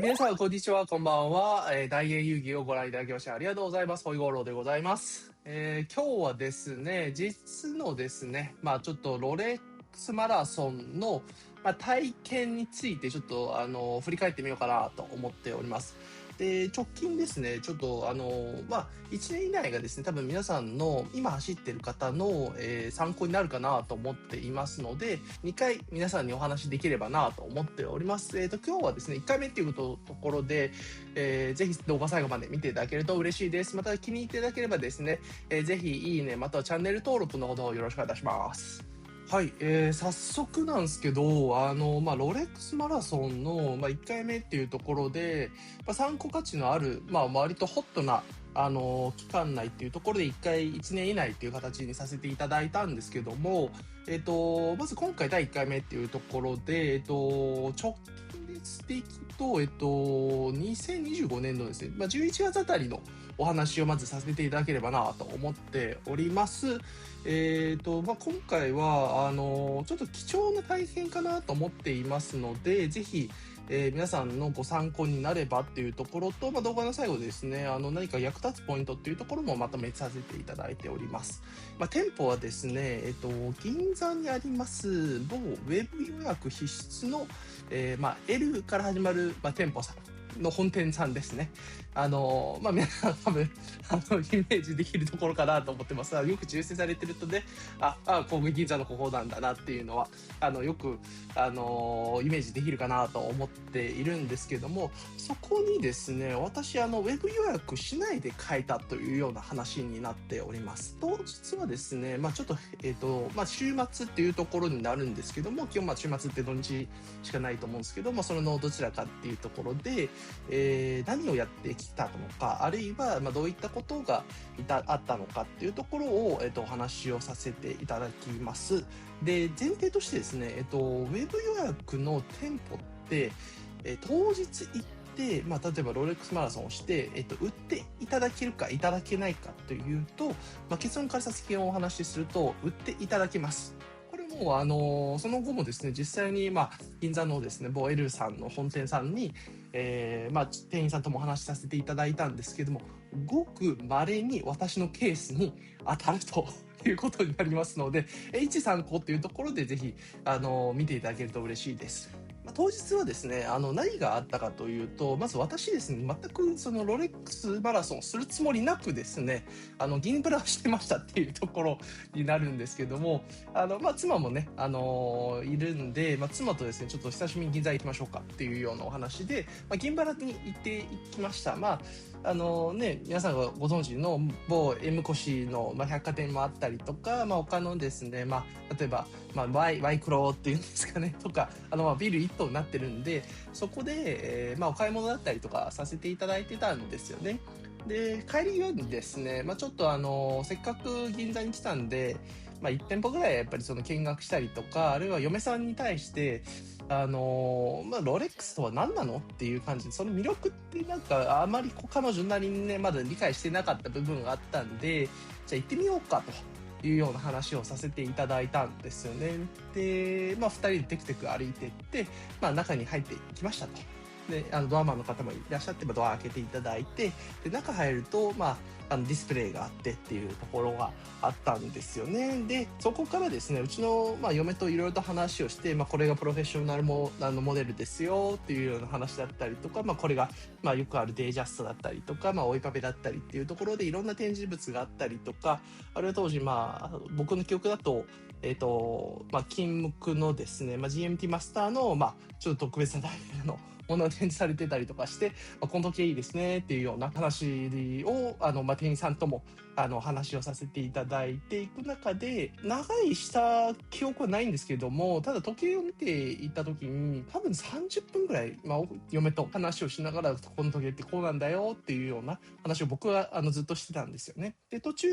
皆さん、こんにちは、こんばんは。大英遊戯をご覧いただきましてありがとうございます。ホイゴーローでございます。今日はですね、実のですね、ちょっとロレックスマラソンの、体験についてちょっと、振り返ってみようかなと思っております。で、直近ですね、ちょっと、1年以内がですね、多分皆さんの今走ってる方の、参考になるかなと思っていますので、2回皆さんにお話しできればなと思っております。今日はですね、1回目っていうところで、ぜひ動画最後まで見ていただけると嬉しいです。また気に入っていただければですね、ぜひいいね、またはチャンネル登録のほどよろしくお願いいたします。はい、早速なんですけど、ロレックスマラソンの、1回目っていうところで、参考価値のある、割とホットな、期間内っていうところで1回1年以内っていう形にさせていただいたんですけども、まず今回第1回目っていうところで、直近でいくと、2025年のですね、11月あたりのお話をまずさせていただければなと思っております。今回は、ちょっと貴重な体験かなと思っていますので、ぜひ、皆さんのご参考になればっていうところと、動画の最後でですね、何か役立つポイントっていうところもまとめさせていただいております。店舗はですね、銀座にあります某ウェブ予約必須の、L から始まる、店舗さんの本店さんですね。皆さん多分、イメージできるところかなと思ってます。よく抽選されてるとね、神戸銀座のここなんだなっていうのは、よく、イメージできるかなと思っているんですけども、そこにですね、私、ウェブ予約しないで買えたというような話になっております。当日はですね、ちょっと、週末っていうところになるんですけども、基本週末って土日しかないと思うんですけども、それのどちらかっていうところで、何をやってきたのか、あるいは、どういったことがあったのかっていうところを、お話をさせていただきます。で、前提としてですね、ウェブ予約の店舗って、当日行って、例えばロレックスマラソンをして、売っていただけるかいただけないかというと、結論から先をお話しすると、売っていただけます。これも、その後もですね、実際に、銀座のですね、某 L さんの本店さんに、店員さんともお話しさせていただいたんですけども、ごく稀に私のケースに当たるということになりますので、一参考というところでぜひ、見ていただけると嬉しいです。当日はですね、何があったかというと、まず私ですね、全くそのロレックスマラソンをするつもりなくですね、銀ブラをしてましたっていうところになるんですけども、妻もね、いるんで、妻とですね、ちょっと久しぶりに銀座行きましょうかっていうようなお話で、銀バラに行っていきました。皆さんがご存知の某 M コシの、百貨店もあったりとか、他のですね、例えば、ワイクロっていうんですかね、とか、ビル一棟になってるんで、そこで、お買い物だったりとかさせていただいてたんですよね。で、帰り際にですね、ちょっとせっかく銀座に来たんで、1店舗ぐらいやっぱりその見学したりとか、あるいは嫁さんに対して、ロレックスとは何なのっていう感じで、その魅力ってなんかあまり彼女なりにね、まだ理解してなかった部分があったんで、じゃあ行ってみようかというような話をさせていただいたんですよね。で、二人でテクテク歩いていって、中に入っていきましたと。で、ドアマンの方もいらっしゃって、ドア開けていただいて、で、中入ると、ディスプレイがあってっていうところがあったんですよね。で、そこからですね、うちの、嫁といろいろと話をして、これがプロフェッショナルモデルですよっていうような話だったりとか、これが、よくあるデイジャストだったりとか、追いパペだったりっていうところでいろんな展示物があったりとか、あるいは当時、僕の記憶だと、金ムクのですね、GMT マスターの、ちょっと特別なタイプのものが展示されてたりとかして、この時計いいですねっていうような話を、店員さんとも、話をさせていただいていく中で、長いした記憶はないんですけども、ただ時計を見ていた時に、多分30分ぐらい、嫁と話をしながら、この時計ってこうなんだよっていうような話を僕は、ずっとしてたんですよね。で、途中、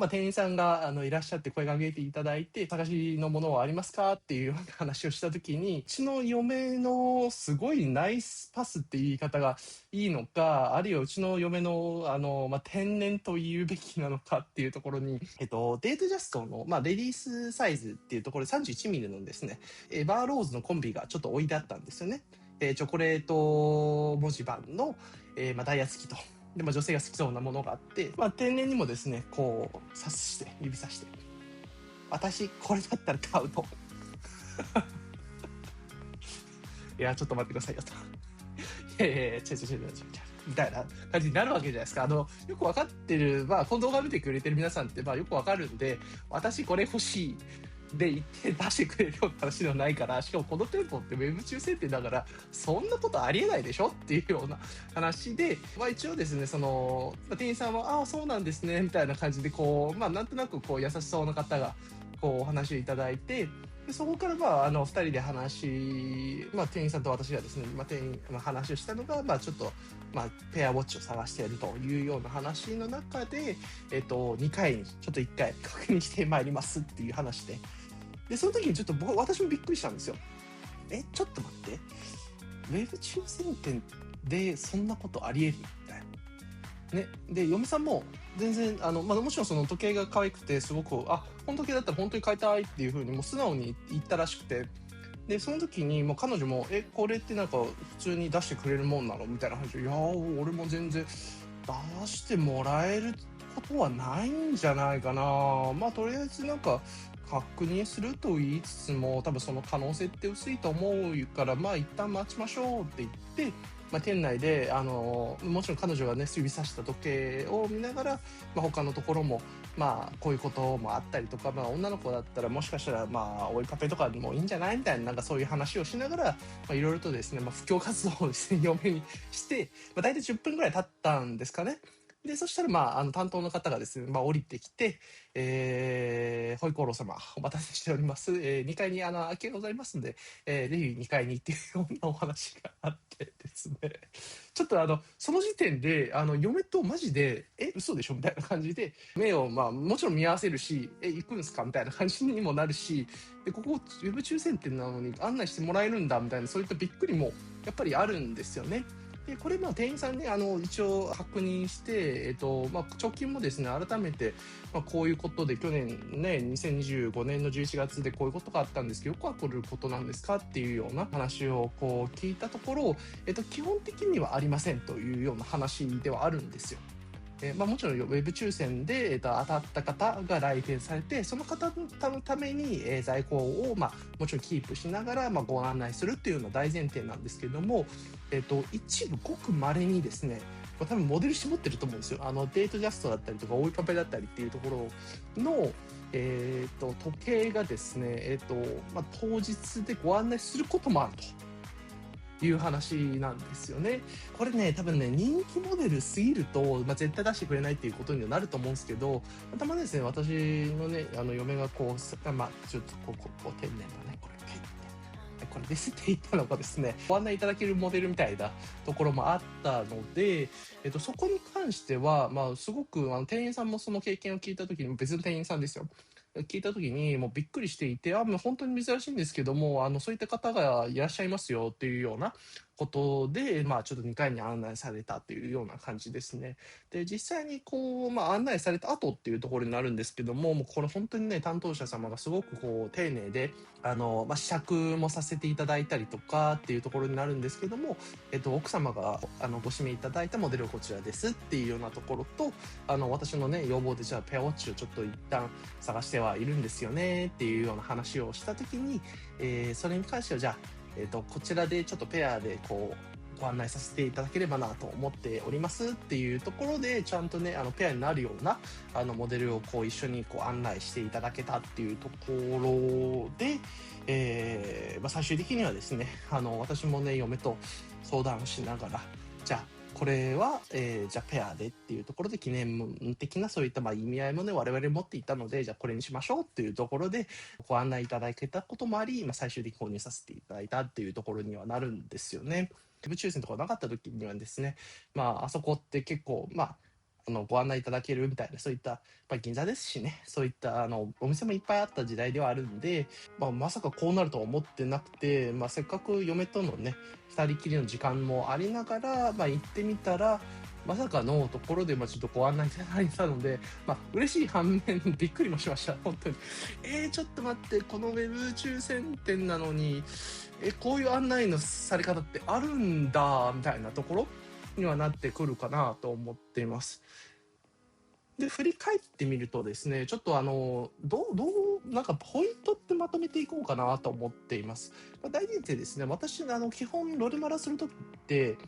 店員さんが、いらっしゃって声かけていただいて、探しのものはありますかっていうような話をした時に、うちの嫁のすごいナイスパスっていう言い方がいいのか、あるいはうちの嫁の、天然と言うべきなのかっていうところに、デートジャストの、レディースサイズっていうところで31ミリのですね、バーローズのコンビがちょっと置いてあったんですよね。チョコレート文字盤の、ダイヤ付きと。で、女性が好きそうなものがあって、天然にもですね、こう、指さして、私、これだったら買うと。いや、ちょっと待ってくださいよと。いやいやいや、違う、みたいな感じになるわけじゃないですか。よくわかってる、この動画を見てくれてる皆さんって、よくわかるんで、私これ欲しい。で言って出してくれるような話ではないから、しかもこの店舗ってウェブ抽選店だから、そんなことありえないでしょっていうような話で、一応ですね、店員さんは、ああ、そうなんですね、みたいな感じで、こう、なんとなくこう優しそうな方が、こうお話をいただいて、でそこから2人で店員さんと私がですね、話をしたのが、ちょっと、ペアウォッチを探しているというような話の中で、2回にちょっと1回確認してまいりますっていう話で、その時にちょっと私もびっくりしたんですよ。ちょっと待って。ウェブ抽選店でそんなことありえるみたいな。ね。で、嫁さんも全然、もちろんその時計が可愛くて、すごく、この時計だったら本当に買いたいっていう風にもう素直に言ったらしくて、で、その時にもう彼女も、これってなんか普通に出してくれるもんなのみたいな話で、いやー、俺も全然出してもらえることはないんじゃないかな。とりあえずなんか、確認すると言いつつも、多分その可能性って薄いと思うから、一旦待ちましょうって言って、店内で、もちろん彼女がね、指さした時計を見ながら、他のところも、こういうこともあったりとか、女の子だったらもしかしたら、追いかけとかでもいいんじゃないみたいな、なんかそういう話をしながら、いろいろとですね、布教活動をですね、嫁にして、大体10分ぐらい経ったんですかね。で、そしたら、担当の方がですね、降りてきて、ホイコーロー様、お待たせしております。2階に、空きがございますんで、ぜひ2階にっていうようなお話があってですね、ちょっとその時点で、嫁とマジで、嘘でしょみたいな感じで、目を、もちろん見合わせるし、行くんすかみたいな感じにもなるし、で、ここ、ウェブ抽選店なのに案内してもらえるんだ、みたいな、そういったびっくりも、やっぱりあるんですよね。で、これ店員さんね、一応確認して、直近もですね、改めて、こういうことで去年ね、2025年の11月でこういうことがあったんですけど、よくはこういうことなんですかっていうような話をこう聞いたところ、基本的にはありませんというような話ではあるんですよ。もちろんウェブ抽選で、当たった方が来店されて、その方のために、在庫を、もちろんキープしながら、ご案内するっていうのが大前提なんですけども、一部ごく稀にですね、多分モデル絞ってると思うんですよ。デートジャストだったりとか、追いパペだったりっていうところの、時計がですね、当日でご案内することもあると。いう話なんですよね。これね、多分ね、人気モデルすぎると、絶対出してくれないっていうことにはなると思うんですけど、たまにですね、私のね、嫁がこう、ちょっと天然だね、これ、これですって言ったのがですね、ご案内いただけるモデルみたいなところもあったので、そこに関しては、すごく、店員さんもその経験を聞いたときに、別の店員さんですよ。聞いた時にもうびっくりしていて、もう本当に珍しいんですけども、そういった方がいらっしゃいますよっていうようなことで、ちょっと2回に案内されたっていうような感じですね。で、実際にこう、案内された後っていうところになるんですけども、もうこれ本当にね、担当者様がすごくこう、丁寧で、試着もさせていただいたりとかっていうところになるんですけども、奥様がご指名いただいたモデルはこちらですっていうようなところと、私のね、要望でじゃあペアウォッチをちょっと一旦探してはいるんですよねっていうような話をしたときに、それに関してはじゃあ、こちらでちょっとペアでこうご案内させていただければなと思っておりますっていうところで、ちゃんとね、ペアになるようなモデルをこう一緒にこう案内していただけたっていうところで、最終的にはですね、私もね、嫁と相談しながら、じゃあこれは、じゃあペアでっていうところで記念的なそういった意味合いもね、我々持っていたので、じゃあこれにしましょうっていうところでご案内いただけたこともあり、最終的に購入させていただいたっていうところにはなるんですよね。ウェブ抽選とかなかった時にはですね、あそこって結構、ご案内いただけるみたいな、そういった、銀座ですしね、そういったお店もいっぱいあった時代ではあるんで、まさかこうなるとは思ってなくて、せっかく嫁とのね、二人きりの時間もありながら、行ってみたら、まさかのところで、ちょっとご案内いただいたので、嬉しい反面、びっくりもしました。本当に。ちょっと待って、このウェブ抽選店なのに、こういう案内のされ方ってあるんだ、みたいなところにはなってくるかなと思っています。で、振り返ってみるとですね、ちょっとなんかポイントってまとめていこうかなと思っています。大前提ですね、私、基本ロレマラするときって、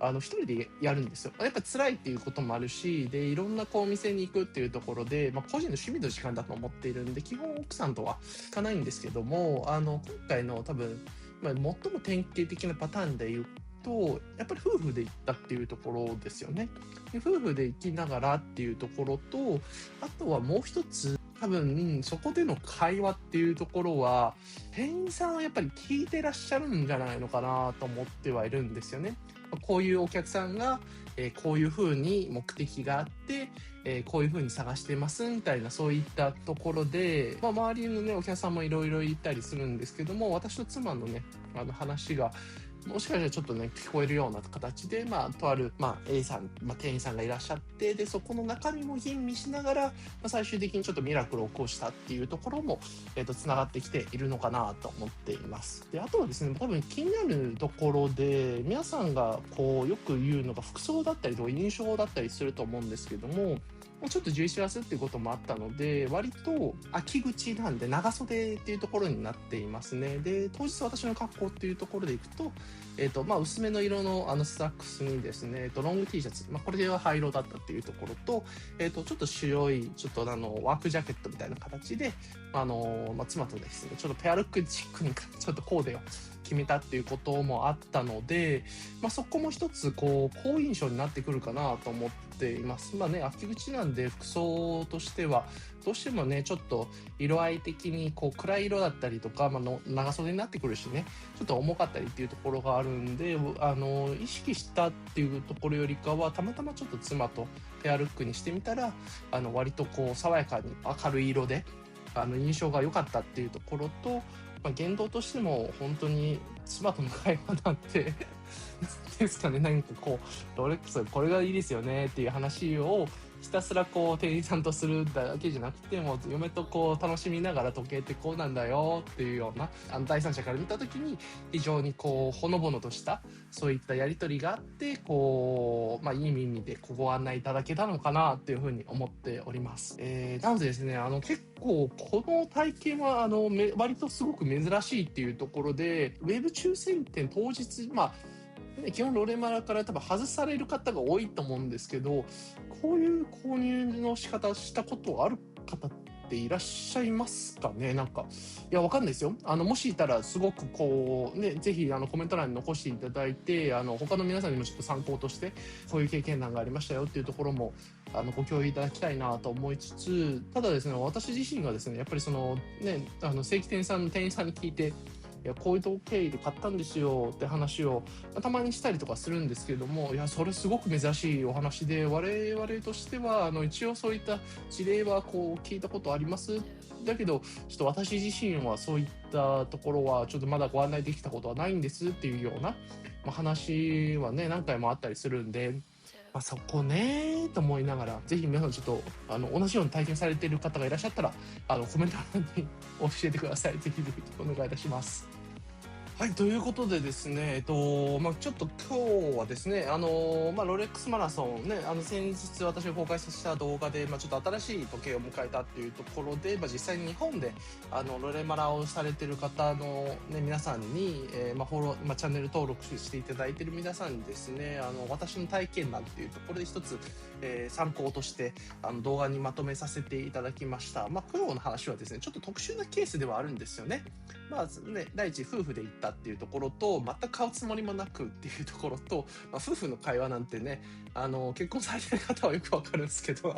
一人でやるんですよ。やっぱ辛いっていうこともあるし、で、いろんなお店に行くっていうところで、個人の趣味の時間だと思っているんで、基本奥さんとは行かないんですけども、今回の多分、最も典型的なパターンで言うと、やっぱり夫婦で行ったっていうところですよね。で、夫婦で行きながらっていうところと、あとはもう一つ、多分、そこでの会話っていうところは、店員さんはやっぱり聞いてらっしゃるんじゃないのかなと思ってはいるんですよね。こういうお客さんが、こういう風に目的があって、こういう風に探してますみたいな、そういったところで、周りのね、お客さんもいろいろいたりするんですけども、私と妻のね、話が、もしかしたらちょっとね、聞こえるような形で、とある、A さん、店員さんがいらっしゃって、で、そこの中身も吟味しながら、最終的にちょっとミラクルを起こしたっていうところも、繋がってきているのかなと思っています。で、あとはですね、多分気になるところで、皆さんがよく言うのが服装だったりとか印象だったりすると思うんですけども、ちょっと11月っていうこともあったので、割と秋口なんで長袖っていうところになっていますね。で、当日私の格好っていうところでいくと、薄めの色のスラックスにですね、ロング T シャツ、これは灰色だったっていうところと、ちょっと白い、ちょっとワークジャケットみたいな形で、妻とですね、ちょっとペアルックチックにちょっとコーデを決めたっていうこともあったので、そこも一つ好印象になってくるかなと思っています。秋口なんで服装としてはどうしてもね、ちょっと色合い的に暗い色だったりとか、長袖になってくるしね、ちょっと重かったりっていうところがあるんで、意識したっていうところよりかは、たまたまちょっと妻とペアルックにしてみたら、割と爽やかに明るい色で印象が良かったっていうところと、言動としても本当に妻との会話なんてですかね、ロレックスこれがいいですよねっていう話をひたすら店員さんとするだけじゃなくて、もう嫁と楽しみながら時計ってこうなんだよっていうような、第三者から見た時に非常にほのぼのとしたそういったやり取りがあって、いい意味でご案内いただけたのかなっていうふうに思っております。なのでですね、結構この体験は割とすごく珍しいっていうところで、ウェブ抽選店当日、基本ロレマラから多分外される方が多いと思うんですけど、こういう購入の仕方したことある方っていらっしゃいますかね。いや、わかんないですよ。もしいたらすごくぜひコメント欄に残していただいて、他の皆さんにもちょっと参考として、こういう経験談がありましたよっていうところも、ご共有いただきたいなと思いつつ、ただですね、私自身がですね、やっぱり正規店さんの店員さんに聞いて、いや、こういう時計で買ったんですよって話をたまにしたりとかするんですけれども、いや、それすごく珍しいお話で、我々としては一応そういった事例は聞いたことあります。だけどちょっと私自身はそういったところはちょっとまだご案内できたことはないんですっていうような、話はね、何回もあったりするんで、そこねーと思いながら、ぜひ皆さんちょっと同じように体験されている方がいらっしゃったらコメント欄に教えてください。ぜひぜひお願いいたします。はい、ということでですね、ちょっと今日はですね、ロレックスマラソンね、先日私が公開した動画で、ちょっと新しい時計を迎えたっていうところで、実際に日本で、ロレマラをされてる方のね、皆さんに、フォロー、チャンネル登録していただいてる皆さんにですね、私の体験談っていうところで一つ、参考として、動画にまとめさせていただきました。今日の話はですね、ちょっと特殊なケースではあるんですよね。第一夫婦で行ったっていうところと、全く買うつもりもなくっていうところと、夫婦の会話なんてね、結婚されてる方はよくわかるんですけど、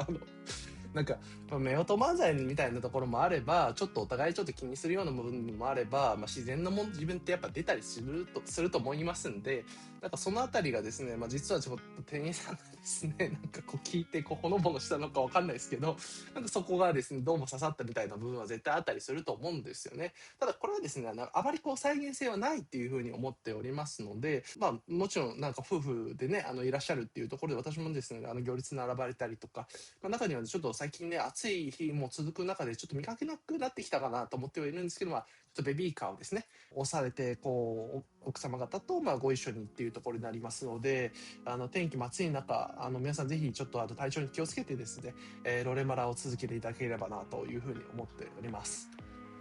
なんか、まあ、夫婦漫才みたいなところもあれば、ちょっとお互いちょっと気にするような部分もあれば、まあ、自然なもん自分ってやっぱ出たりすると思いますんで、なんかそのあたりがですね、まあ、実はちょっと店員さんがですね、なんかこう聞いてこうほのぼのしたのかわかんないですけど、なんかそこがですね、どうも刺さったみたいな部分は絶対あったりすると思うんですよね。ただこれはですね、あまりこう再現性はないっていうふうに思っておりますので、まあもちろんなんか夫婦でね、いらっしゃるっていうところで私もですね、行列並ばれたりとか、まあ、中にはちょっと最近ね、暑い日も続く中でちょっと見かけなくなってきたかなと思ってはいるんですけど、まあ、ちょっとベビーカーをですね、押されて、こう、奥様方とまあご一緒にっていうところになりますので、天気も暑い中、皆さんぜひちょっと体調に気をつけてですね、ロレマラを続けていただければなというふうに思っております。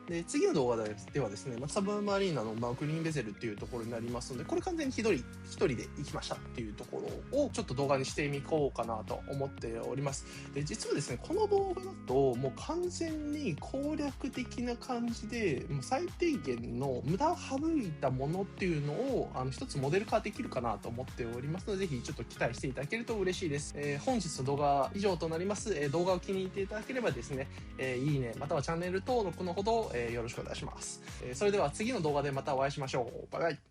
で、次の動画ではですね、サブマリーナの、グリーンベゼルっていうところになりますので、これ完全に一人で行きましたっていうところをちょっと動画にしてみこうかなと思っております。で、実はですね、この動画だともう完全に攻略的な感じで、もう最低限の無駄を省いたものっていうのを一つモデル化できるかなと思っておりますので、ぜひちょっと期待していただけると嬉しいです。本日の動画以上となります。動画を気に入っていただければですね、いいね、またはチャンネル登録のほど、よろしくお願いします。それでは次の動画でまたお会いしましょう。バイバイ。